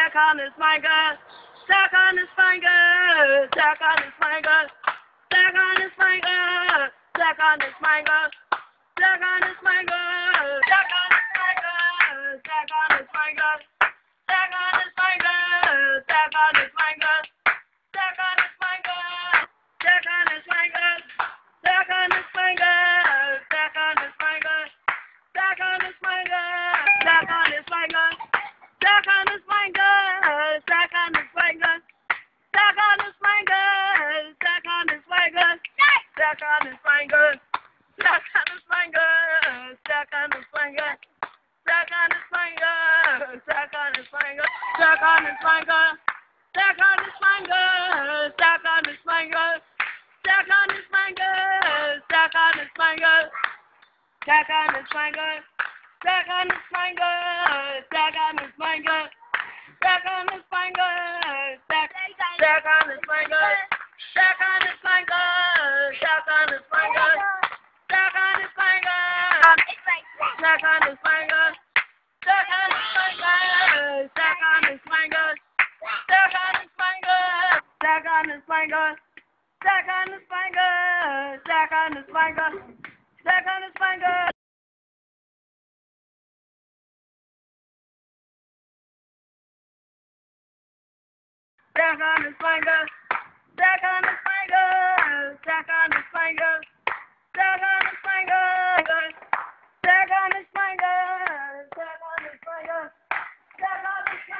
Stack on his finger, stack on his finger, stack on his finger, stack on his finger, stack on his finger, stack on his finger, stack on his finger, stack on his finger, stack on his finger, stack on his finger, stack on his finger, stack on his finger, stack on his finger, stack on his finger, stack on his finger, stack on his finger. Stack on his finger, stack on his finger, stack on his finger, stack on his finger, stack on his finger, stack on his finger, stack on his finger, stack on his finger, stack on his finger, stack on his finger, stack on his finger, stack on his finger, stack on his finger, stack on his finger, stack on his finger. Stack on his finger, stack on his finger, stack on his finger, stack on his finger, stack on his finger, stack on his finger, stack on his finger, stack on his finger, stack on his finger, stack on his finger, stack on his finger, stack on his finger, stack on his finger, stack on his finger, stack on his finger. Stack on his finger, stack on his finger, stack on his finger, stack on his finger, stack on his finger, stack on his finger, stack on his finger.